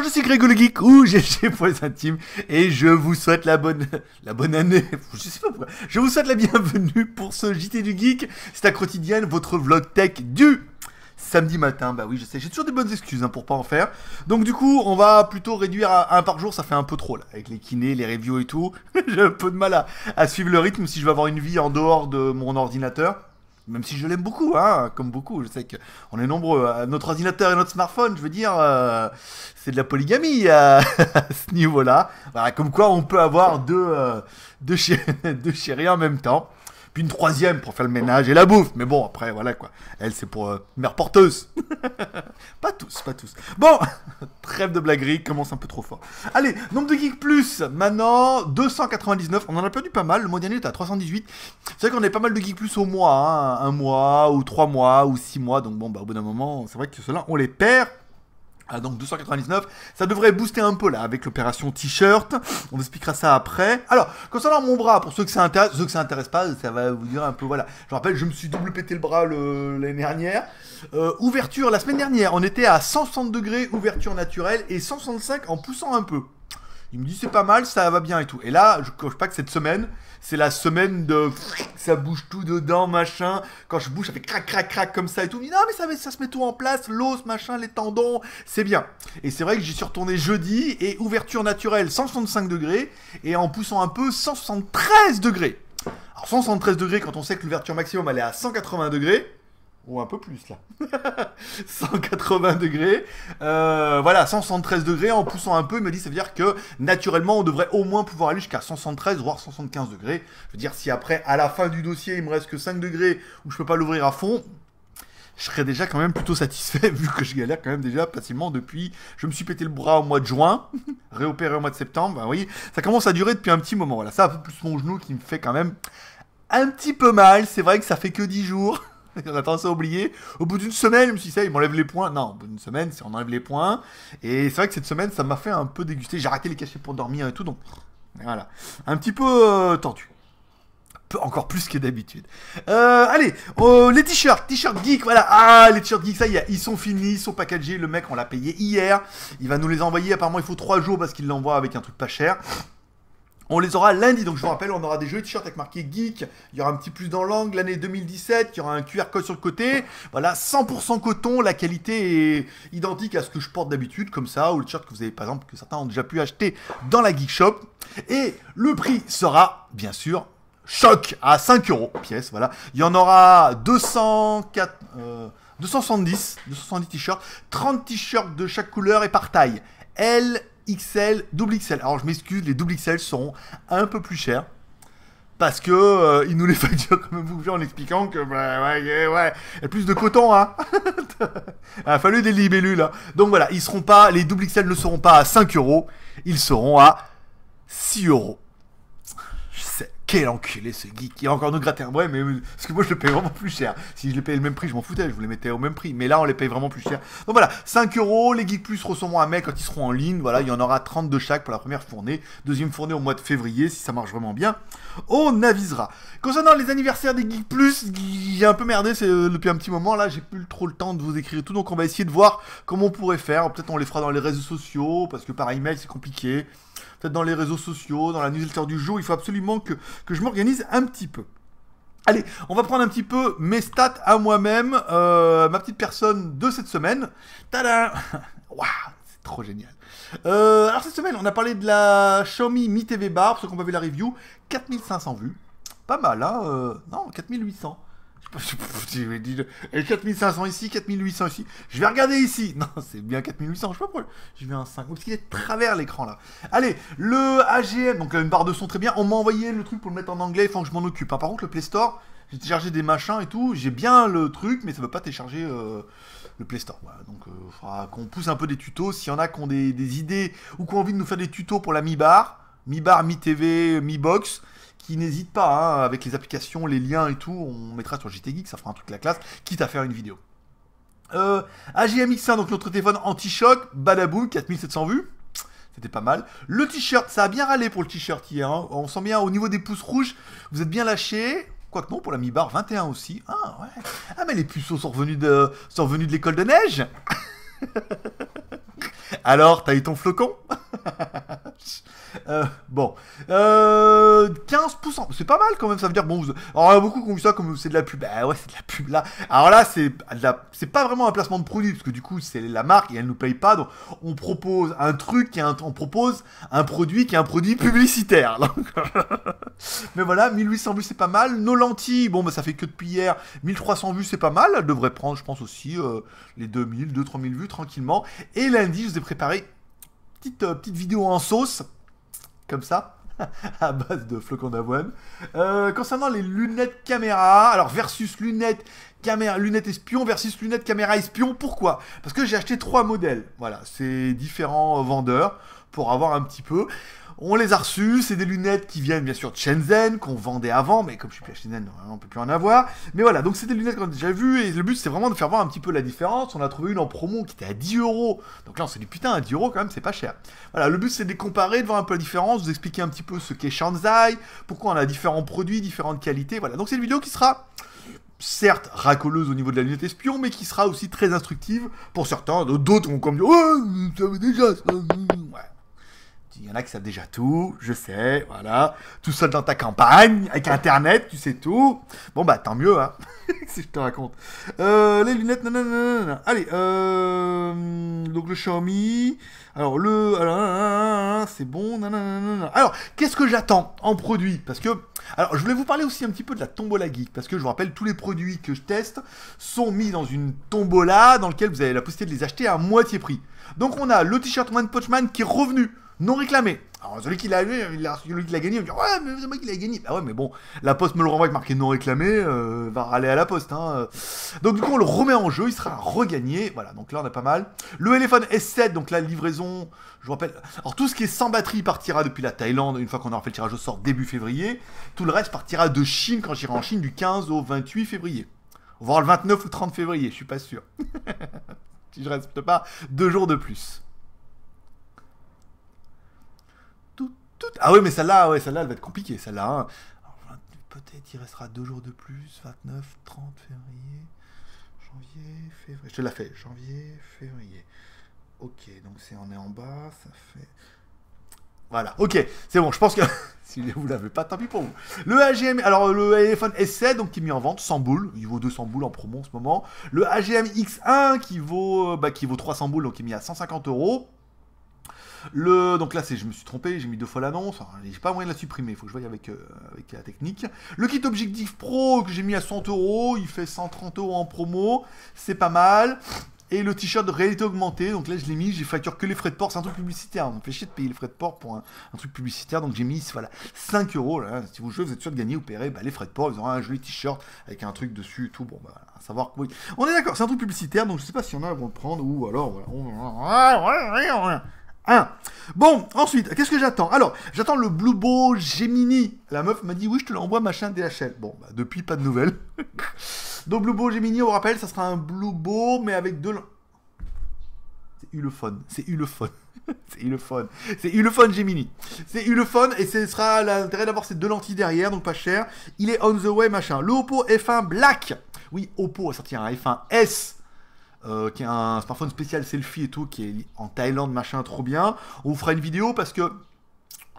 Bonjour, je suis Grégo le Geek ou GG pour les intimes et je vous souhaite la bonne année. Je sais pas pourquoi. Je vous souhaite la bienvenue pour ce JT du Geek. C'est la quotidienne, votre vlog tech du samedi matin. Bah oui, je sais, j'ai toujours des bonnes excuses pour pas en faire. Donc du coup, on va plutôt réduire à un par jour, ça fait un peu trop là, avec les kinés, les reviews et tout. J'ai un peu de mal à suivre le rythme si je veux avoir une vie en dehors de mon ordinateur. Même si je l'aime beaucoup, comme beaucoup, je sais qu'on est nombreux. Notre ordinateur et notre smartphone, je veux dire, c'est de la polygamie à ce niveau-là. Voilà, comme quoi on peut avoir deux chéris en même temps. Puis une troisième pour faire le ménage et la bouffe. Mais bon, après, voilà quoi. Elle, c'est pour mère porteuse. Pas tous. Bon, trêve de blaguerie, commence un peu trop fort. Allez, nombre de geeks plus. Maintenant, 299. On en a perdu pas mal. Le mois dernier était à 318. C'est vrai qu'on avait pas mal de geeks plus au mois. Un mois, ou 3 mois, ou 6 mois. Donc bon, bah, au bout d'un moment, c'est vrai que ceux-là, on les perd. Ah, donc 299, ça devrait booster un peu là avec l'opération t-shirt. On vous expliquera ça après. Alors, concernant mon bras, pour ceux que ça intéresse pas, ça va vous dire un peu, voilà. Je rappelle, je me suis double pété le bras l'année dernière. Ouverture, la semaine dernière, on était à 160 degrés, ouverture naturelle, et 165 en poussant un peu. Il me dit c'est pas mal, ça va bien et tout. Et là, je coche pas que cette semaine, c'est la semaine de ça bouge tout dedans, machin. Quand je bouge, ça fait crac, crac, crac comme ça et tout. Il me dit non, mais ça se met tout en place, l'os, machin, les tendons, c'est bien. Et c'est vrai que j'y suis retourné jeudi et ouverture naturelle 165 degrés et en poussant un peu 173 degrés. Alors 173 degrés quand on sait que l'ouverture maximum elle est à 180 degrés. Ou un peu plus là. 180 degrés. Voilà, 173 degrés en poussant un peu. Il me dit, ça veut dire que naturellement, on devrait au moins pouvoir aller jusqu'à 173, voire 175 degrés. Je veux dire, si après, à la fin du dossier, il me reste que 5 degrés où je peux pas l'ouvrir à fond, je serais déjà quand même plutôt satisfait, vu que je galère quand même déjà facilement depuis... Je me suis pété le bras au mois de juin, réopéré au mois de septembre. Ben oui, ça commence à durer depuis un petit moment. Voilà, ça, un peu plus mon genou qui me fait quand même un petit peu mal. C'est vrai que ça fait que 10 jours. On a tendance à oublier. Au bout d'une semaine, je me suis dit, ça, il m'enlève les points. Non, au bout d'une semaine, on enlève les points. Et c'est vrai que cette semaine, ça m'a fait un peu déguster. J'ai arrêté les cachets pour dormir et tout, donc voilà. Un petit peu tendu. Encore plus que d'habitude. Allez, les t-shirts geek, voilà. Ah, les t-shirts geek, ça y est, ils sont finis, ils sont packagés. Le mec, on l'a payé hier. Il va nous les envoyer. Apparemment, il faut 3 jours parce qu'il l'envoie avec un truc pas cher. On les aura lundi, donc je vous rappelle, on aura des jolis t-shirts avec marqué Geek, il y aura un petit plus dans l'angle, l'année 2017, il y aura un QR code sur le côté, voilà, 100% coton, la qualité est identique à ce que je porte d'habitude, comme ça, ou le t-shirt que vous avez, par exemple, que certains ont déjà pu acheter dans la Geek Shop, et le prix sera, bien sûr, choc, à 5 € pièce, voilà, il y en aura 270 t-shirts, 30 t-shirts de chaque couleur et par taille, L, XL, double XL. Alors je m'excuse, les double XL seront un peu plus chers. Parce que ils nous les facturent comme vous en expliquant que ouais, il y a plus de coton, hein. Il a fallu des libellules. Hein. Donc voilà, ils seront pas, les double XL ne seront pas à 5 €, ils seront à 6 €. Je sais, quel enculé ce geek qui a encore nous gratter un bras, mais parce que moi je le paye vraiment plus cher. Si je les payais le même prix, je m'en foutais, je vous les mettais au même prix. Mais là, on les paye vraiment plus cher. Donc voilà, 5 €, les Geek Plus recevront un mail quand ils seront en ligne. Voilà, il y en aura 30 de chaque pour la première fournée. Deuxième fournée au mois de février, si ça marche vraiment bien. On avisera. Concernant les anniversaires des Geek Plus, j'ai un peu merdé depuis un petit moment. Là, j'ai plus trop le temps de vous écrire tout. Donc on va essayer de voir comment on pourrait faire. Peut-être on les fera dans les réseaux sociaux, parce que par email, c'est compliqué. Peut-être dans les réseaux sociaux, dans la newsletter du jour, il faut absolument que je m'organise un petit peu. Allez, on va prendre un petit peu mes stats à moi-même, ma petite personne de cette semaine. Tada. Waouh, c'est trop génial. Alors cette semaine, on a parlé de la Xiaomi Mi TV Bar, pour ceux qui ont pas vu la review, 4500 vues. Pas mal, hein, non, 4800. Et 4500 ici, 4800 ici. Je vais regarder ici. Non, c'est bien 4800. Je sais pas pourquoi. J'ai vu un 5. Parce qu'il est de travers l'écran là. Allez, le AGM, donc une barre de son très bien. On m'a envoyé le truc pour le mettre en anglais. Il faut que je m'en occupe. Hein. Par contre, le Play Store, j'ai téléchargé des machins et tout. J'ai bien le truc, mais ça veut pas télécharger le Play Store. Voilà. Donc, il faudra qu'on pousse un peu des tutos. S'il y en a qui ont des idées ou qui ont envie de nous faire des tutos pour la Mi Bar, Mi TV, Mi Box. Qui n'hésite pas, hein, avec les applications, les liens et tout, on mettra sur JT Geek, ça fera un truc de la classe, quitte à faire une vidéo. AGM X1, donc notre téléphone anti-choc, badaboum, 4700 vues, c'était pas mal. Le t-shirt, ça a bien râlé pour le t-shirt hier, hein. On sent bien au niveau des pouces rouges, vous êtes bien lâchés, quoique non, pour la Mi Bar, 21 aussi. Ah ouais, ah mais les puceaux sont revenus de l'école de neige. Alors, t'as eu ton flocon? Bon, 15 pouces, c'est pas mal quand même, ça veut dire, bon, alors il y a beaucoup qui ont vu ça comme c'est de la pub, bah ouais, c'est de la pub là, alors là, c'est pas vraiment un placement de produit, parce que du coup, c'est la marque et elle nous paye pas, donc on propose un truc, on propose un produit qui est un produit publicitaire, donc, mais voilà, 1800 vues, c'est pas mal, nos lentilles, bon, bah ça fait que depuis hier, 1300 vues, c'est pas mal, elle devrait prendre, je pense aussi, les 2000-3000 vues, tranquillement, et lundi, je vous ai préparé petite vidéo en sauce, comme ça, à base de flocons d'avoine. Concernant les lunettes caméra, alors versus lunettes espion versus lunettes caméra espion, pourquoi? Parce que j'ai acheté 3 modèles, voilà, c'est différents vendeurs, pour avoir un petit peu. On les a reçus, c'est des lunettes qui viennent bien sûr de Shenzhen, qu'on vendait avant, mais comme je suis plus à Shenzhen, on peut plus en avoir. Mais voilà, donc c'est des lunettes qu'on a déjà vues, et le but c'est vraiment de faire voir un petit peu la différence. On a trouvé une en promo qui était à 10 €, donc là on s'est dit putain, à 10 € quand même, c'est pas cher. Voilà, le but c'est de les comparer, de voir un peu la différence, de vous expliquer un petit peu ce qu'est Shanzai, pourquoi on a différents produits, différentes qualités, voilà. Donc c'est une vidéo qui sera certes racoleuse au niveau de la lunette espion, mais qui sera aussi très instructive pour certains. D'autres vont comme dire, ouais, ça veut déjà ça. Ouais. Il y en a qui savent déjà tout, je sais, voilà. Tout seul dans ta campagne, avec Internet, tu sais tout. Bon, bah, tant mieux, hein, si je te raconte. Les lunettes, nanana. Allez, donc le Xiaomi. Alors, c'est bon, nanana. Alors, qu'est-ce que j'attends en produit? Parce que, alors, je voulais vous parler aussi un petit peu de la tombola geek. Parce que je vous rappelle, tous les produits que je teste sont mis dans une tombola dans laquelle vous avez la possibilité de les acheter à moitié prix. Donc, on a le t-shirt One Punch Man qui est revenu. Non réclamé. Alors celui qui l'a gagné, il va dire ouais mais c'est moi qui l'ai gagné. Bah ouais mais bon, la poste me le renvoie avec marqué non réclamé, va râler à la poste. Hein. Donc du coup on le remet en jeu, il sera regagné. Voilà, donc là on a pas mal. Le Elephone S7, donc la livraison, je vous rappelle. Alors tout ce qui est sans batterie partira depuis la Thaïlande, une fois qu'on aura fait le tirage au sort début février. Tout le reste partira de Chine quand j'irai en Chine du 15 au 28 février. Voire le 29 ou 30 février, je suis pas sûr. Si je reste pas 2 jours de plus. Ah oui, mais celle-là, ouais, celle-là, elle va être compliquée, celle-là. Hein. Peut-être il restera 2 jours de plus, 29, 30 février, janvier, février. Je te la fais, janvier, février. Ok, donc on est en bas, ça fait... Voilà, ok, c'est bon, je pense que si vous l'avez pas, tant pis pour vous. Le AGM, alors le iPhone S7, donc qui est mis en vente, 100 boules, il vaut 200 boules en promo en ce moment. Le AGM X1 qui vaut 300 boules, donc qui est mis à 150 €. Donc là, je me suis trompé, j'ai mis 2 fois l'annonce, j'ai pas moyen de la supprimer, il faut que je voie avec la technique. Le kit Objectif Pro que j'ai mis à 100 €, il fait 130 € en promo, c'est pas mal. Et le t-shirt de réalité augmentée, donc là je l'ai mis, j'ai facture que les frais de port, c'est un truc publicitaire, on me fait chier de payer les frais de port pour un truc publicitaire, donc j'ai mis voilà, 5 €, là, si vous jouez, vous êtes sûr de gagner, vous paierez les frais de port, vous aurez un joli t-shirt avec un truc dessus et tout, bon bah, à savoir que oui. On est d'accord, c'est un truc publicitaire, donc je sais pas s'il y en a qui vont le prendre, ou alors, voilà, Bon, ensuite, qu'est-ce que j'attends? Alors, j'attends le Blue Bow Gemini. La meuf m'a dit, oui, je te l'envoie, machin, DHL. Bon, bah, depuis, pas de nouvelles. Donc, Blue Bow Gemini, on rappelle, ça sera un Blue Bow, mais avec deux... C'est Ulefone. C'est Ulefone. C'est Ulefone Gemini. C'est Ulefone, et ce sera l'intérêt d'avoir ces 2 lentilles derrière, donc pas cher. Il est on the way, machin. Le Oppo F1 Black. Oui, Oppo a sorti un F1S. Qui est un smartphone spécial selfie et tout, qui est en Thaïlande, machin, trop bien. On vous fera une vidéo parce que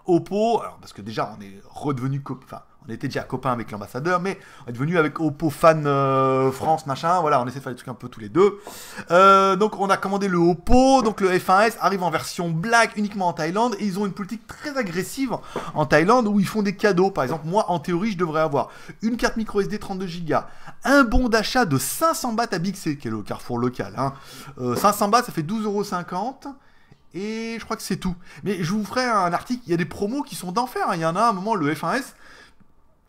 Oppo, alors parce que déjà on est redevenu enfin on était déjà copains avec l'ambassadeur, mais on est devenu avec Oppo fan France, machin, voilà, on essaie de faire des trucs un peu tous les deux. Donc on a commandé le Oppo, donc le F1S arrive en version black uniquement en Thaïlande, et ils ont une politique très agressive en Thaïlande où ils font des cadeaux. Par exemple, moi en théorie je devrais avoir une carte micro SD 32 Go, un bon d'achat de 500 bahts à Big C, qui est le carrefour local, hein. 500 bahts ça fait 12,50 €. Et je crois que c'est tout. Mais je vous ferai un article, il y a des promos qui sont d'enfer. Hein. Il y en a un moment, le F1S,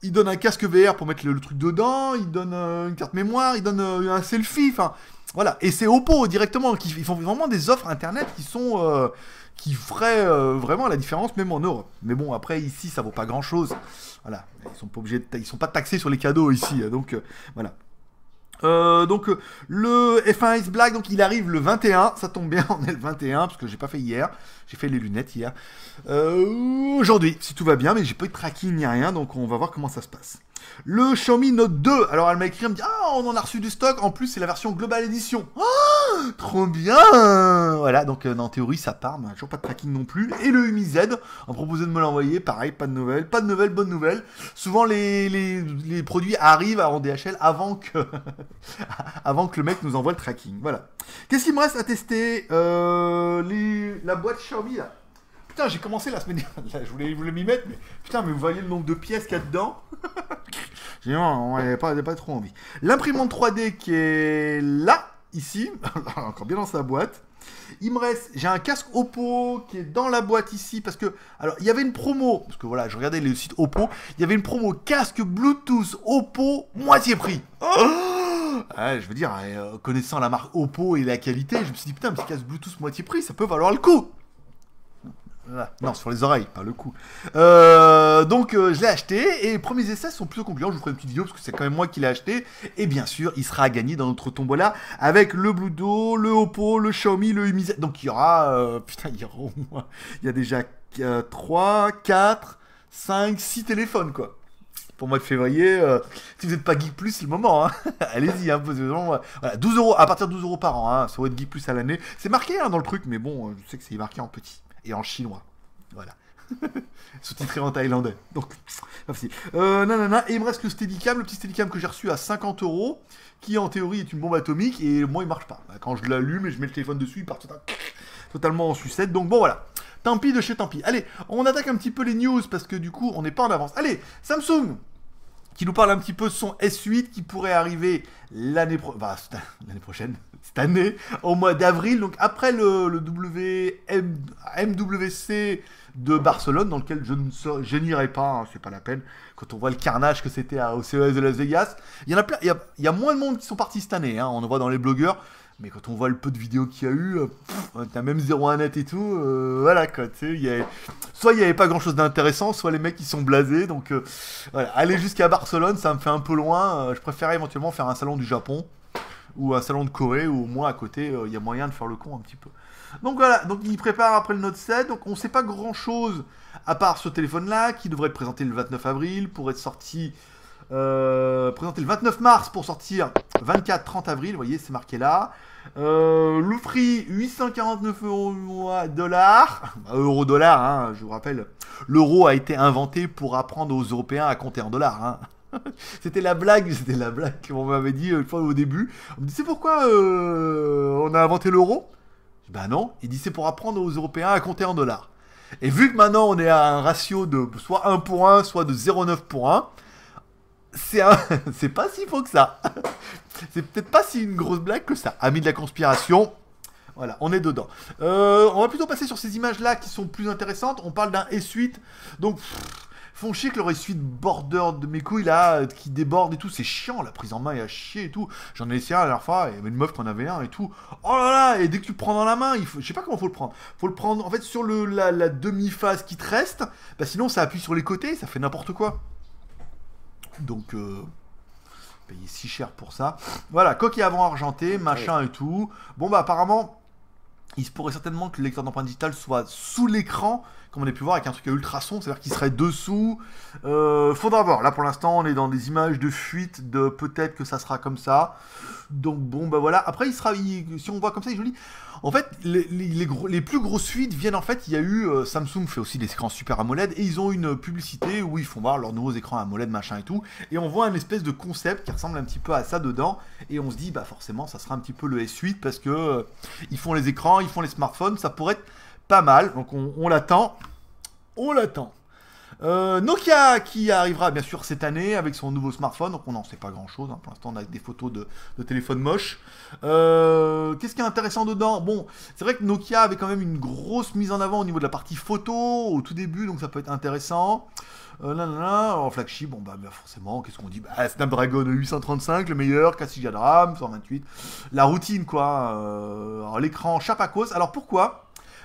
il donne un casque VR pour mettre le truc dedans, il donne une carte mémoire, il donne un selfie, enfin, voilà. Et c'est Oppo directement, ils font vraiment des offres internet qui sont... qui feraient vraiment la différence, même en Europe. Mais bon, après, ici, ça vaut pas grand-chose. Voilà, ils sont pas obligés ils sont pas taxés sur les cadeaux ici, donc voilà. Donc le F1S Black, donc il arrive le 21, ça tombe bien, on est le 21 parce que j'ai pas fait hier, j'ai fait les lunettes hier. Aujourd'hui, si tout va bien, mais j'ai pas eu de tracking ni rien, donc on va voir comment ça se passe. Le Xiaomi Note 2, alors elle m'a écrit, elle me dit ah on en a reçu du stock, en plus c'est la version Global Edition. Oh Trop bien. Voilà, donc en théorie ça part, mais toujours pas de tracking non plus. Et le Umi Z, on proposait de me l'envoyer, pareil, pas de nouvelles, bonne nouvelle. Souvent les produits arrivent en DHL avant que, avant que le mec nous envoie le tracking. Voilà. Qu'est-ce qu'il me reste à tester la boîte Xiaomi là. Putain, j'ai commencé la semaine dernière, je voulais m'y mettre, mais putain, mais vous voyez le nombre de pièces qu'il y a dedans. J'ai pas trop envie. L'imprimante 3D qui est là, ici, encore bien dans sa boîte. Il me reste, j'ai un casque Oppo qui est dans la boîte ici, parce que, alors, il y avait une promo, parce que voilà, je regardais le site Oppo, il y avait une promo casque Bluetooth Oppo, moitié prix. Ouais, je veux dire, connaissant la marque Oppo et la qualité, je me suis dit, putain, petit casque Bluetooth moitié prix, ça peut valoir le coup. Voilà. Non, sur les oreilles, pas le coup. Donc, je l'ai acheté et les premiers essais sont plutôt concluants. Je vous ferai une petite vidéo parce que c'est quand même moi qui l'ai acheté. Et bien sûr, il sera à gagner dans notre tombola avec le Bluedo, le Oppo, le Xiaomi, le Umi Z. Donc, il y aura, putain, il y aura au moins, il y a déjà 3, 4, 5, 6 téléphones, quoi. Pour le mois de février, si vous n'êtes pas Geek Plus, c'est le moment. Hein. Allez-y, hein, voilà, 12 euros, à partir de 12 euros par an. Hein, ça va être Geek Plus à l'année. C'est marqué hein, dans le truc, mais bon, je sais que c'est marqué en petit. Et en chinois. Voilà. Sous-titré en thaïlandais. Donc, pas facile. Nanana. Et il me reste le Steadicam, le petit Steadicam que j'ai reçu à 50 euros, qui en théorie est une bombe atomique, et moi il marche pas. Quand je l'allume et je mets le téléphone dessus, il part totalement en sucette. Donc bon voilà. Tant pis de chez tant pis. Allez, on attaque un petit peu les news, parce que du coup, on n'est pas en avance. Allez, Samsung qui nous parle un petit peu de son S8 qui pourrait arriver l'année prochaine, cette année, au mois d'avril, donc après le MWC de Barcelone, dans lequel je n'irai pas, hein, c'est pas la peine, quand on voit le carnage que c'était au CES de Las Vegas. Il y en a plein, il y a moins de monde qui sont partis cette année, hein, on en voit dans les blogueurs, mais quand on voit le peu de vidéos qu'il y a eu, t'as même 01 net et tout, voilà quoi, tu sais, soit il n'y avait pas grand chose d'intéressant, soit les mecs ils sont blasés, donc voilà, aller jusqu'à Barcelone, ça me fait un peu loin, je préférais éventuellement faire un salon du Japon, ou un salon de Corée, ou au moins à côté, il y a moyen de faire le con un petit peu. Donc voilà, donc il prépare après le Note 7, donc on sait pas grand chose, à part ce téléphone-là, qui devrait être présenté le 29 avril, pour être sorti... présenté le 29 mars pour sortir 24-30 avril, vous voyez c'est marqué là. Le prix 849 dollars, euro-dollar, hein, je vous rappelle, l'euro a été inventé pour apprendre aux Européens à compter en dollars. Hein. C'était la blague qu'on m'avait dit une fois au début. On me dit c'est pourquoi on a inventé l'euro? Ben non, il dit c'est pour apprendre aux Européens à compter en dollars. Et vu que maintenant on est à un ratio de soit 1 pour 1, soit de 0,9 pour 1, c'est pas si faux que ça. C'est peut-être pas si une grosse blague que ça. Amis de la conspiration, voilà, on est dedans. On va plutôt passer sur ces images-là qui sont plus intéressantes. On parle d'un S8, donc font chier que leur S8 border de mes couilles là, qui déborde et tout, c'est chiant, la prise en main est à chier et tout. J'en ai essayé un la dernière fois, il y avait une meuf qui en avait un et tout. Oh là là, et dès que tu le prends dans la main, je sais pas comment faut le prendre. Faut le prendre en fait sur la demi-phase qui te reste, bah sinon ça appuie sur les côtés, ça fait n'importe quoi. Donc, payer si cher pour ça. Voilà, coquille avant argenté, machin et tout. Bon, bah, apparemment, il se pourrait certainement que le lecteur d'empreinte digitale soit sous l'écran, comme on a pu voir, avec un truc à ultrason, c'est-à-dire qu'il serait dessous. Faudra voir. Là, pour l'instant, on est dans des images de fuite, de peut-être que ça sera comme ça. Donc, bon, bah voilà. Après, si on voit comme ça, il est joli. En fait, les plus grosses fuites viennent en fait, il y a eu, Samsung fait aussi des écrans Super AMOLED, et ils ont une publicité où ils font voir leurs nouveaux écrans AMOLED, machin et tout, et on voit un espèce de concept qui ressemble un petit peu à ça dedans, et on se dit, bah forcément, ça sera un petit peu le S8, parce que ils font les écrans, ils font les smartphones, ça pourrait être pas mal, donc on l'attend, Nokia qui arrivera bien sûr cette année avec son nouveau smartphone, donc on n'en sait pas grand chose, hein. Pour l'instant on a des photos de téléphones moches. Qu'est-ce qui est intéressant dedans? Bon, c'est vrai que Nokia avait quand même une grosse mise en avant au niveau de la partie photo au tout début, donc ça peut être intéressant. En flagship, bon bah forcément, qu'est-ce qu'on dit? Bah, Snapdragon 835, le meilleur, 4 Go de RAM, 128, la routine quoi, alors l'écran Chapacos, alors pourquoi?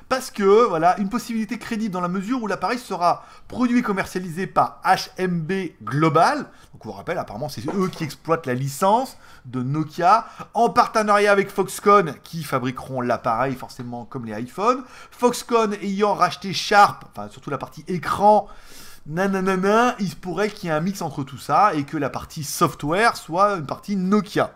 Parce que, voilà, une possibilité crédible dans la mesure où l'appareil sera produit et commercialisé par HMB Global. Donc, on vous rappelle, apparemment, c'est eux qui exploitent la licence de Nokia, en partenariat avec Foxconn, qui fabriqueront l'appareil, forcément, comme les iPhones. Foxconn ayant racheté Sharp, enfin, surtout la partie écran, nanana, il se pourrait qu'il y ait un mix entre tout ça, et que la partie software soit une partie Nokia.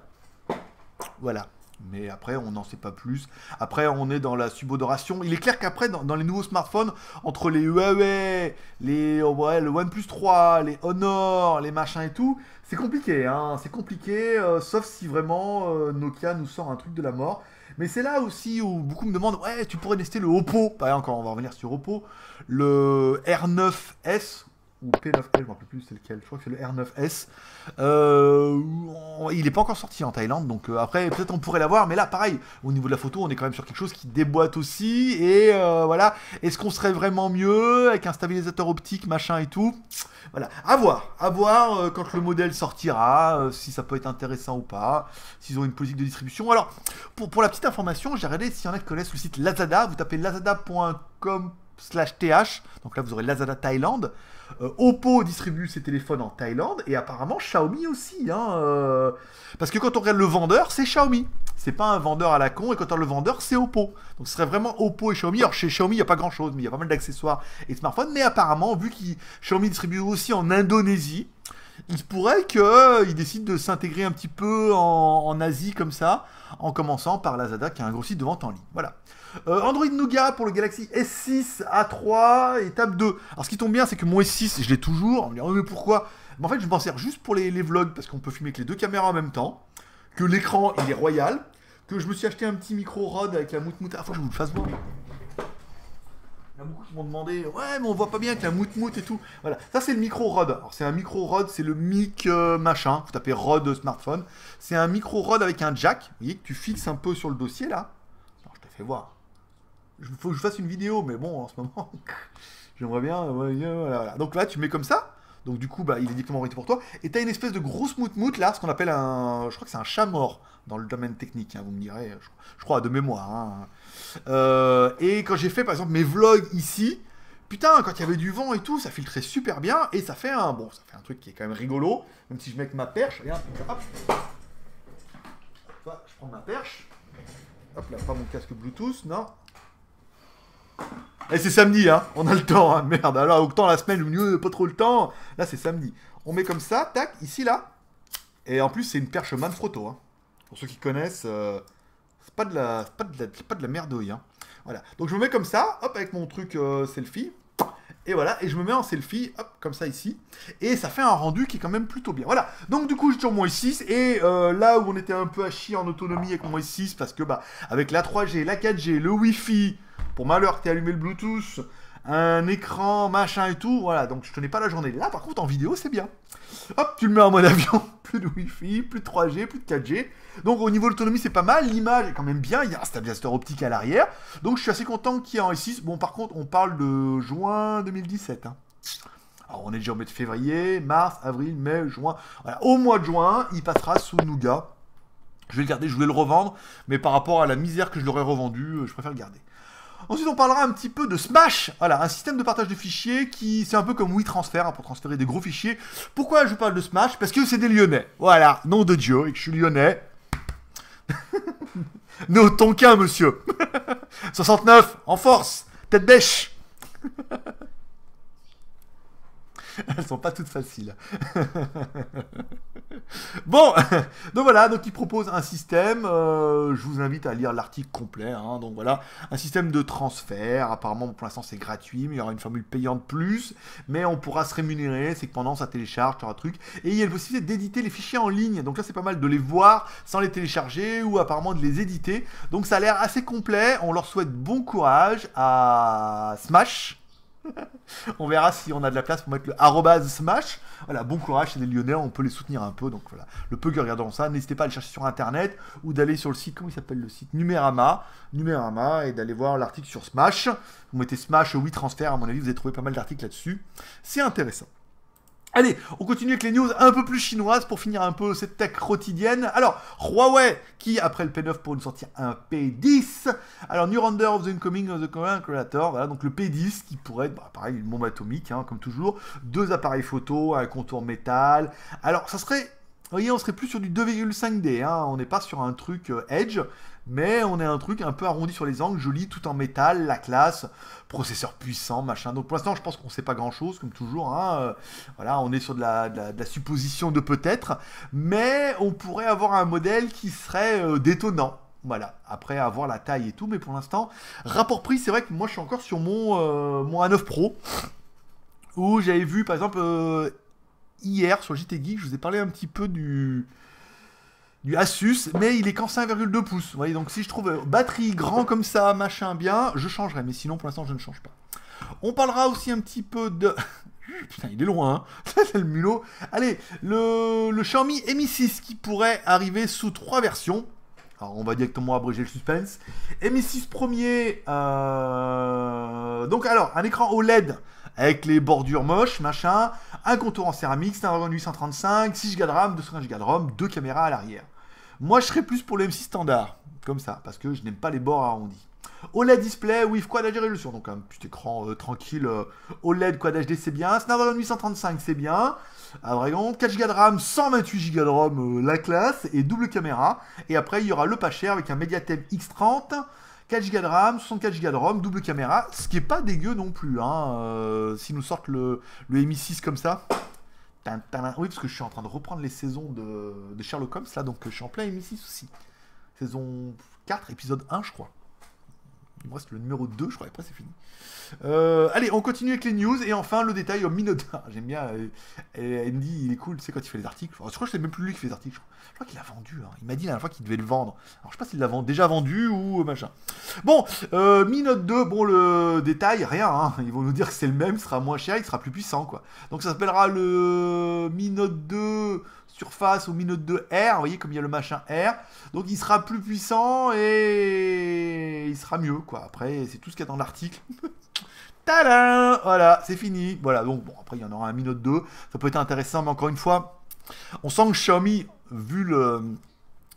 Voilà. Mais après, on n'en sait pas plus. Après, on est dans la subodoration. Il est clair qu'après, dans les nouveaux smartphones, entre les Huawei, ouais, le OnePlus 3, les Honor, les machins et tout, c'est compliqué, hein. C'est compliqué, sauf si vraiment Nokia nous sort un truc de la mort. Mais c'est là aussi où beaucoup me demandent, ouais, tu pourrais tester le Oppo. Par exemple, quand on va revenir sur Oppo, le R9S, ou P9L, je ne me rappelle plus c'est lequel, je crois que c'est le R9S. Il n'est pas encore sorti en Thaïlande, donc après peut-être on pourrait l'avoir, mais là pareil, au niveau de la photo, on est quand même sur quelque chose qui déboîte aussi, et voilà, est-ce qu'on serait vraiment mieux avec un stabilisateur optique, machin et tout? Voilà, à voir quand le modèle sortira, si ça peut être intéressant ou pas, s'ils ont une politique de distribution. Alors, pour la petite information, j'ai regardé s'il y en a qui connaissent le site Lazada, vous tapez lazada.com/th, donc là vous aurez Lazada Thaïlande. Oppo distribue ses téléphones en Thaïlande et apparemment Xiaomi aussi, hein, parce que quand on regarde le vendeur, c'est Xiaomi. C'est pas un vendeur à la con, et quand on regarde le vendeur, c'est Oppo. Donc ce serait vraiment Oppo et Xiaomi. Alors chez Xiaomi, il n'y a pas grand chose, mais il y a pas mal d'accessoires et de smartphones. Mais apparemment, vu que Xiaomi distribue aussi en Indonésie, il se pourrait qu'ils décident de s'intégrer un petit peu en Asie comme ça, en commençant par Lazada, qui a un gros site de vente en ligne. Voilà. Android Nougat pour le Galaxy S6 A3 étape 2. Alors ce qui tombe bien, c'est que mon S6, je l'ai toujours. On me dit, oh, mais pourquoi? Mais en fait, je m'en sers juste pour les vlogs, parce qu'on peut filmer avec les deux caméras en même temps, que l'écran, il est royal, que je me suis acheté un petit micro Rode avec la moute-moute. Ah, faut que je vous le fasse voir. Il y a beaucoup qui m'ont demandé, ouais, mais on voit pas bien avec la moute-moute et tout. Voilà, ça c'est le micro Rode. Alors c'est un micro Rode, c'est le mic machin. Vous tapez Rode smartphone. C'est un micro Rode avec un jack. Vous voyez que tu fixes un peu sur le dossier là. Alors, je te fais voir. Il faut que je fasse une vidéo, mais bon, en ce moment, j'aimerais bien. Voilà. Donc là, tu mets comme ça. Donc du coup, bah, il est directement orienté pour toi. Et tu as une espèce de grosse moute-moute là, ce qu'on appelle un. Je crois que c'est un chat mort dans le domaine technique, hein, vous me direz. Je crois de mémoire. Hein. Et quand j'ai fait par exemple mes vlogs ici, putain, quand il y avait du vent et tout, ça filtrait super bien. Et ça fait un. Bon, ça fait un truc qui est quand même rigolo. Même si je mets avec ma perche. Regarde, hop. Je prends ma perche. Hop là, pas mon casque Bluetooth, non. Et c'est samedi, hein, on a le temps, hein, merde, alors autant la semaine, mieux, pas trop le temps, là c'est samedi. On met comme ça, tac, ici, là, et en plus c'est une perche Manfrotto, hein. Pour ceux qui connaissent, c'est pas de la merdouille, hein. Voilà, donc je me mets comme ça, hop, avec mon truc selfie, et voilà, et je me mets en selfie, hop, comme ça ici, et ça fait un rendu qui est quand même plutôt bien. Voilà, donc du coup j'ai toujours mon S6, et là où on était un peu à chier en autonomie avec mon S6, parce que bah, avec la 3G, la 4G, le Wi-Fi, pour malheur, t'es allumé le Bluetooth, un écran, machin et tout, voilà, donc je tenais pas la journée. Là, par contre, en vidéo, c'est bien. Hop, tu le mets en mode avion, plus de Wi-Fi, plus de 3G, plus de 4G. Donc au niveau de l'autonomie, c'est pas mal, l'image est quand même bien, il y a un stabilisateur optique à l'arrière. Donc je suis assez content qu'il y ait en S6. Bon, par contre, on parle de juin 2017, hein. Alors on est déjà au mois de février, mars, avril, mai, juin. Voilà, au mois de juin, il passera sous Nougat. Je vais le garder, je voulais le revendre, mais par rapport à la misère que je l'aurais revendu, je préfère le garder. Ensuite, on parlera un petit peu de Smash. Voilà, un système de partage de fichiers qui, c'est un peu comme WeTransfer, hein, pour transférer des gros fichiers. Pourquoi je parle de Smash? Parce que c'est des Lyonnais. Voilà, nom de Dieu, et que je suis lyonnais. Nos Tonkin, monsieur. 69, en force, tête bêche. Elles sont pas toutes faciles. Bon, donc voilà, donc il propose un système, je vous invite à lire l'article complet, hein, donc voilà, un système de transfert, apparemment pour l'instant c'est gratuit, mais il y aura une formule payante plus, mais on pourra se rémunérer, c'est que pendant ça télécharge, tu auras un truc, et il y a la possibilité d'éditer les fichiers en ligne, donc là c'est pas mal de les voir sans les télécharger, ou apparemment de les éditer, donc ça a l'air assez complet, on leur souhaite bon courage à Smash. On verra si on a de la place pour mettre le @smash. Voilà, bon courage, c'est des Lyonnais, on peut les soutenir un peu. Donc voilà, le peu que regardons ça, n'hésitez pas à le chercher sur internet ou d'aller sur le site, comment il s'appelle le site, Numérama, et d'aller voir l'article sur Smash. Vous mettez Smash WeTransfer, à mon avis, vous allez trouver pas mal d'articles là-dessus. C'est intéressant. Allez, on continue avec les news un peu plus chinoises pour finir un peu cette tech quotidienne. Alors, Huawei, qui après le P9 pour nous sortir un P10. Alors, New Render of the Incoming of the Korean Creator. Voilà, donc le P10 qui pourrait être, bah, pareil, une bombe atomique, hein, comme toujours. 2 appareils photo, un contour métal. Alors, ça serait, vous voyez, on serait plus sur du 2,5D. Hein, on n'est pas sur un truc Edge. Mais on est un truc un peu arrondi sur les angles, joli, tout en métal, la classe, processeur puissant, machin. Donc pour l'instant, je pense qu'on ne sait pas grand-chose, comme toujours. Hein. Voilà, on est sur de la supposition de peut-être. Mais on pourrait avoir un modèle qui serait détonnant. Voilà, après avoir la taille et tout, mais pour l'instant, rapport prix, c'est vrai que moi je suis encore sur mon A9 Pro, où j'avais vu par exemple hier sur JT Geek, je vous ai parlé un petit peu du Asus, mais il est qu'en 5,2 pouces. Vous voyez, donc si je trouve batterie grand comme ça, machin bien, je changerai, mais sinon pour l'instant je ne change pas. On parlera aussi un petit peu de... Putain, il est loin, hein. Ça, c'est le mulot. Allez, le Xiaomi Mi 6 qui pourrait arriver sous 3 versions. Alors, on va directement abréger le suspense. Mi 6 premier. Donc, alors, un écran OLED avec les bordures moches, machin. Un contour en céramique, Snapdragon 835, 6 Go de RAM, 250 Go de ROM, 2 caméras à l'arrière. Moi, je serais plus pour le M6 standard, comme ça, parce que je n'aime pas les bords arrondis. OLED display with Quad HD résolution, donc un petit écran tranquille. OLED Quad HD, c'est bien. Snapdragon 835, c'est bien. Vraiment, 4 Go de RAM, 128 Go de ROM, la classe, et double caméra. Et après, il y aura le pas cher avec un Mediatek X30, 4 Go de RAM, 64 Go de ROM, double caméra, ce qui est pas dégueu non plus. Hein. Si nous sortent le Mi 6 comme ça. Oui, parce que je suis en train de reprendre les saisons de Sherlock Holmes, là, donc je suis en plein Mi 6 aussi. Saison 4, épisode 1, je crois. Il me reste le numéro 2, je crois, et après c'est fini. Allez, on continue avec les news, et enfin le détail au Mi Note 1. J'aime bien, Andy, il est cool, tu sais, quand il fait les articles. Je crois que c'est même plus lui qui fait les articles, je crois qu'il l'a vendu. Hein. Il m'a dit la dernière fois qu'il devait le vendre. Alors je sais pas s'il l'a déjà vendu ou machin. Bon, Mi Note 2, bon, le détail, rien. Hein. Ils vont nous dire que c'est le même, il sera moins cher, il sera plus puissant, quoi. Donc ça s'appellera le Mi Note 2... Surface au Mi Note 2 R, vous voyez comme il y a le machin R, donc il sera plus puissant et il sera mieux, quoi. Après, c'est tout ce qu'il y a dans l'article. Tadam! Voilà, c'est fini. Voilà, donc bon, après il y en aura un Mi Note 2, ça peut être intéressant, mais encore une fois, on sent que Xiaomi, vu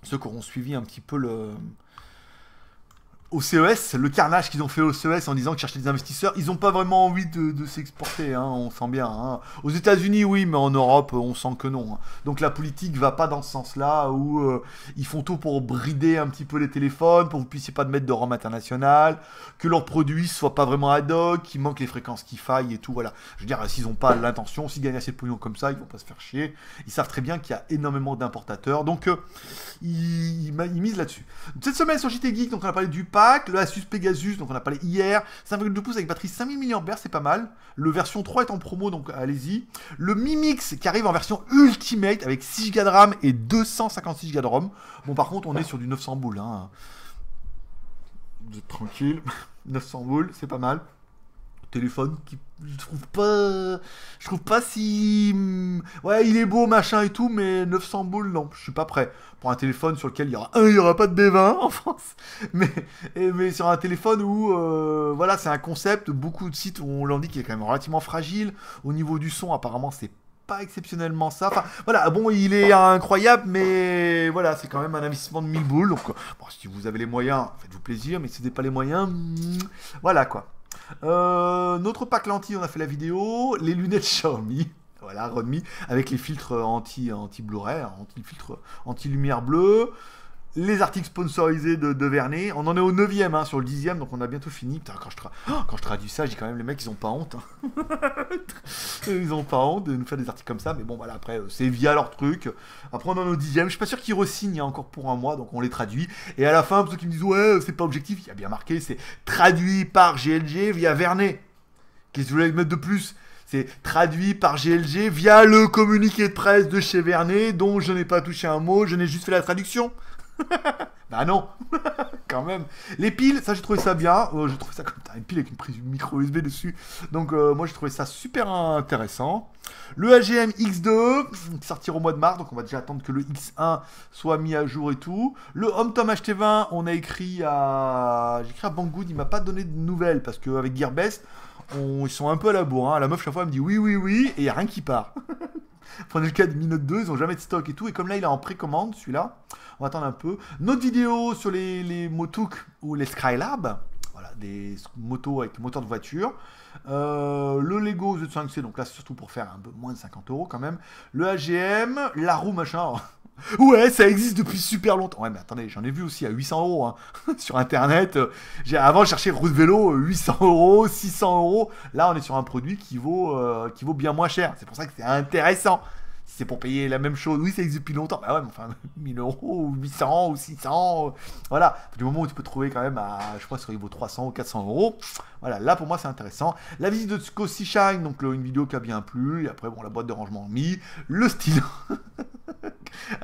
ceux qui auront suivi un petit peu au CES, le carnage qu'ils ont fait au CES en disant qu'ils cherchaient des investisseurs, ils n'ont pas vraiment envie de s'exporter, hein, on sent bien. Hein. Aux États-Unis, oui, mais en Europe, on sent que non. Hein. Donc la politique va pas dans ce sens-là, où ils font tout pour brider un petit peu les téléphones, pour que vous puissiez pas mettre de ROM international, que leurs produits soient pas vraiment ad hoc, qu'il manque les fréquences qu'il faille et tout. Voilà. Je veux dire, s'ils n'ont pas l'intention, s'ils gagnent assez de pognon comme ça, ils vont pas se faire chier. Ils savent très bien qu'il y a énormément d'importateurs, donc ils misent là-dessus. Cette semaine sur JT Geek, donc on a parlé du pack, le Asus Pegasus, donc on a parlé hier, 5,2 pouces avec batterie 5000 mAh, c'est pas mal. Le version 3 est en promo, donc allez-y. Le Mi Mix qui arrive en version Ultimate avec 6 Go de RAM et 256 Go de ROM. Bon, par contre, on est sur du 900 boules. Hein. Vous êtes tranquille, 900 boules, c'est pas mal. Téléphone qui je trouve pas si ouais, il est beau machin et tout, mais 900 boules, non, je suis pas prêt pour un téléphone sur lequel il y aura pas de B20 en France, mais sur un téléphone où voilà, c'est un concept. Beaucoup de sites où on l'en dit qu'il est quand même relativement fragile au niveau du son. Apparemment c'est pas exceptionnellement ça. Enfin voilà, bon, il est incroyable, mais voilà, c'est quand même un investissement de 1000 boules. Donc bon, si vous avez les moyens, faites-vous plaisir, mais si vous n'avez pas les moyens, voilà quoi. Notre pack lentille, on a fait la vidéo. Les lunettes Xiaomi, voilà, Redmi, avec les filtres anti-Blu-ray, anti-filtre anti-lumière bleue. Les articles sponsorisés de Vernet. On en est au 9e, hein, sur le 10e, donc on a bientôt fini. Putain, quand je traduis ça, je dis quand même, les mecs, ils ont pas honte. Hein. Ils ont pas honte de nous faire des articles comme ça, mais bon, voilà, après, c'est via leur truc. Après, on en est au 10e. Je suis pas sûr qu'ils re-signent encore pour un mois, donc on les traduit. Et à la fin, pour ceux qui me disent, ouais, c'est pas objectif, il y a bien marqué, c'est traduit par GLG via Vernet. Qu'est-ce que vous voulez mettre de plus? C'est traduit par GLG via le communiqué de presse de chez Vernet, dont je n'ai pas touché un mot, je n'ai juste fait la traduction. Bah non, quand même. Les piles, ça j'ai trouvé ça bien. J'ai trouvé ça comme une pile avec une prise micro USB dessus. Donc moi j'ai trouvé ça super intéressant. Le AGM X2 qui sortira au mois de mars, donc on va déjà attendre que le X1 soit mis à jour et tout. Le HomeTom HT20, on a écrit à... J'ai écrit à Banggood, il m'a pas donné de nouvelles parce qu'avec Gearbest, ils sont un peu à la bourre. Hein. La meuf chaque fois elle me dit oui, et il n'y a rien qui part. Prenez le cas de Mi Note 2, ils n'ont jamais de stock et tout. Et comme là, il est en précommande, celui-là, on va attendre un peu. Notre vidéo sur les Motook ou les Skylab, voilà, des motos avec moteur de voiture. Le Lego Z5C, donc là, c'est surtout pour faire un peu moins de 50 € quand même. Le AGM, la roue, machin. Ouais, ça existe depuis super longtemps. Ouais, mais attendez, j'en ai vu aussi à 800 € hein, sur internet. Avant, je cherchais roue de vélo, 800 €, 600 €. Là, on est sur un produit qui vaut bien moins cher. C'est pour ça que c'est intéressant. Si c'est pour payer la même chose, oui, ça existe depuis longtemps. Bah ouais, mais enfin, 1000 euros, ou 800, ou 600, voilà. Du moment où tu peux trouver quand même à, je crois, sur il vaut 300 ou 400 euros. Voilà, là pour moi c'est intéressant. La visite de Cozy Shine, donc une vidéo qui a bien plu. Et après, bon, la boîte de rangement mis, le stylo.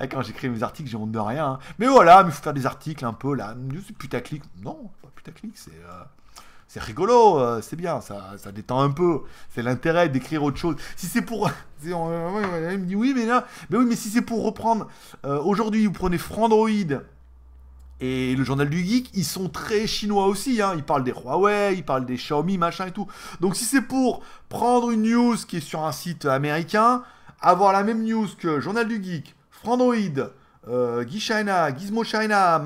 Quand j'écris mes articles, j'ai honte de rien. Hein. Mais voilà, mais il faut faire des articles un peu là. C'est putaclic. Non, pas putaclic, c'est rigolo, c'est bien, ça détend un peu. C'est l'intérêt d'écrire autre chose. Si c'est pour... il me dit oui, mais là... Mais oui, mais si c'est pour reprendre... aujourd'hui, vous prenez Frandroid et le journal du geek, ils sont très chinois aussi. Hein. Ils parlent des Huawei, ils parlent des Xiaomi, machin et tout. Donc si c'est pour prendre une news qui est sur un site américain, avoir la même news que journal du geek, Frandroid, Guy China, Gizmo China,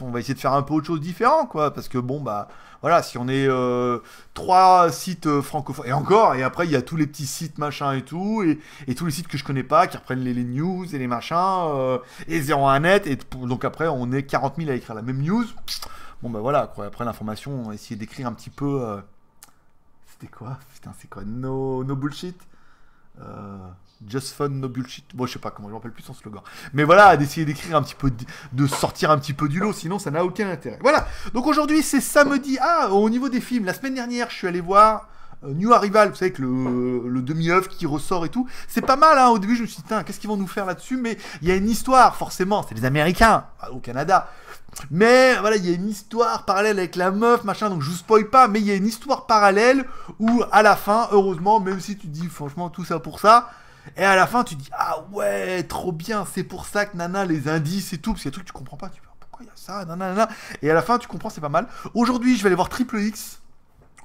on va essayer de faire un peu autre chose différent, quoi. Parce que bon, bah... Voilà, si on est 3 sites francophones, et encore, et après il y a tous les petits sites machin et tout, et tous les sites que je connais pas, qui reprennent les news et les machins, et 01net, et donc après on est 40 000 à écrire la même news. Bon bah voilà, quoi. Après l'information, on va essayer d'écrire un petit peu... C'était quoi? Putain, c'est quoi? No bullshit? Just fun, no bullshit. Bon, je sais pas comment, je me rappelle plus son slogan. Mais voilà, d'essayer d'écrire un petit peu, de sortir un petit peu du lot, sinon ça n'a aucun intérêt. Voilà, donc aujourd'hui c'est samedi. Ah, au niveau des films, la semaine dernière, je suis allé voir New Arrival, vous savez, que le demi-œuvre qui ressort et tout. C'est pas mal, hein. Au début, je me suis dit, qu'est-ce qu'ils vont nous faire là-dessus? Mais il y a une histoire, forcément, c'est les Américains, au Canada. Mais voilà, il y a une histoire parallèle avec la meuf, machin, donc je vous spoil pas, mais il y a une histoire parallèle où, à la fin, heureusement, même si tu te dis, franchement, tout ça pour ça, et à la fin, tu dis, ah ouais, trop bien, c'est pour ça que nana, les indices et tout, parce qu'il y a des trucs que tu comprends pas, tu dis, pourquoi il y a ça, nanana, et à la fin, tu comprends, c'est pas mal. Aujourd'hui, je vais aller voir Triple X.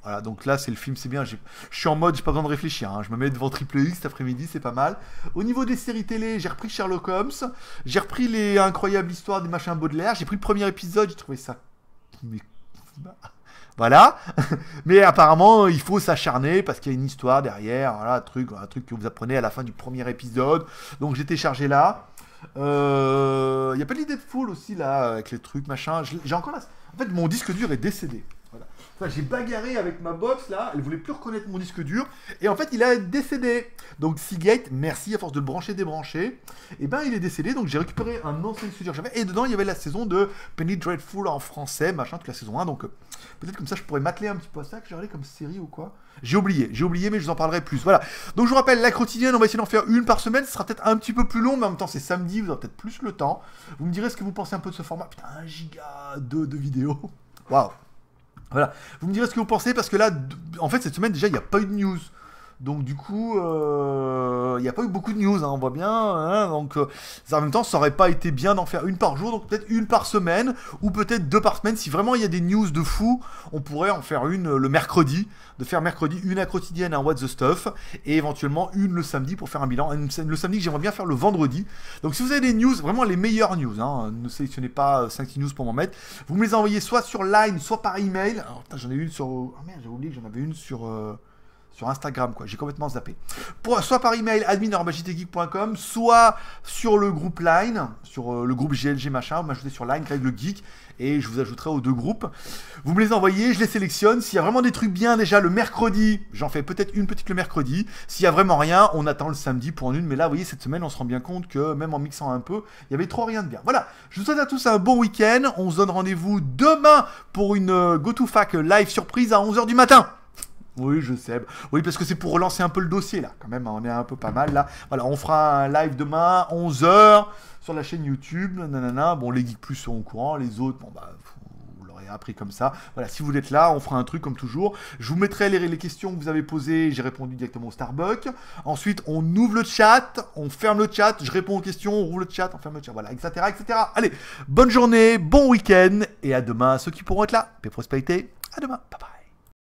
Voilà, donc là, c'est le film, c'est bien, je suis en mode, j'ai pas besoin de réfléchir, hein. Je me mets devant Triple X cet après-midi, c'est pas mal. Au niveau des séries télé, j'ai repris Sherlock Holmes, j'ai repris les incroyables histoires des machins Baudelaire, j'ai pris le premier épisode, j'ai trouvé ça... Voilà, mais apparemment il faut s'acharner parce qu'il y a une histoire derrière, voilà, un truc que vous apprenez à la fin du premier épisode. Donc j'ai téléchargé là. Il y a pas l'idée de Deadpool aussi là avec les trucs machin. J'ai encore là. En fait mon disque dur est décédé. Voilà. Enfin, j'ai bagarré avec ma box là, elle voulait plus reconnaître mon disque dur et en fait il a décédé. Donc Seagate, merci à force de le brancher débrancher, et ben il est décédé. Donc j'ai récupéré un ancien disque dur que j'avais et dedans il y avait la saison de Penny Dreadful en français, machin, toute la saison 1. Donc peut-être comme ça je pourrais m'atteler un petit peu à ça que j'ai regardé comme série ou quoi. J'ai oublié mais je vous en parlerai plus. Voilà. Donc je vous rappelle, la quotidienne, on va essayer d'en faire une par semaine. Ce sera peut-être un petit peu plus long, mais en même temps c'est samedi, vous aurez peut-être plus le temps. Vous me direz ce que vous pensez un peu de ce format. Putain, 1 giga de vidéos. Waouh. Voilà, vous me direz ce que vous pensez, parce que là, en fait, cette semaine, déjà, il n'y a pas eu de news. Donc, du coup, il n'y a pas eu beaucoup de news, hein, on voit bien. Hein, donc, en même temps, ça aurait pas été bien d'en faire une par jour, donc peut-être une par semaine, ou peut-être 2 par semaine. Si vraiment il y a des news de fou, on pourrait en faire une le mercredi, de faire mercredi une à quotidienne, un What the Stuff, et éventuellement une le samedi pour faire un bilan. Le samedi, que j'aimerais bien faire le vendredi. Donc, si vous avez des news, vraiment les meilleures news, hein, ne sélectionnez pas 5-6 news pour m'en mettre, vous me les envoyez soit sur Line, soit par email. Alors, j'en ai une sur... Oh merde, j'ai oublié que j'en avais une sur Instagram, quoi. J'ai complètement zappé. Soit par email admin@jtgeek.com, soit sur le groupe Line, sur le groupe GLG machin, vous m'ajoutez sur Line, Greg le Geek, et je vous ajouterai aux 2 groupes. Vous me les envoyez, je les sélectionne. S'il y a vraiment des trucs bien, déjà le mercredi, j'en fais peut-être une petite le mercredi. S'il y a vraiment rien, on attend le samedi pour en une. Mais là, vous voyez, cette semaine, on se rend bien compte que même en mixant un peu, il y avait trop rien de bien. Voilà, je vous souhaite à tous un bon week-end. On se donne rendez-vous demain pour une GoToFac live surprise à 11h du matin. Oui, je sais. Oui, parce que c'est pour relancer un peu le dossier, là. Quand même, on est un peu pas mal, là. Voilà, on fera un live demain, 11h, sur la chaîne YouTube. Nanana. Bon, les Geeks Plus sont au courant. Les autres, bon, bah, vous l'aurez appris comme ça. Voilà, si vous êtes là, on fera un truc comme toujours. Je vous mettrai les questions que vous avez posées. J'ai répondu directement au Starbucks. Ensuite, on ouvre le chat, on ferme le chat. Je réponds aux questions, on ouvre le chat, on ferme le chat. Voilà, etc., etc. Allez, bonne journée, bon week-end. Et à demain, ceux qui pourront être là. Paix, prospérité. À demain. Bye bye.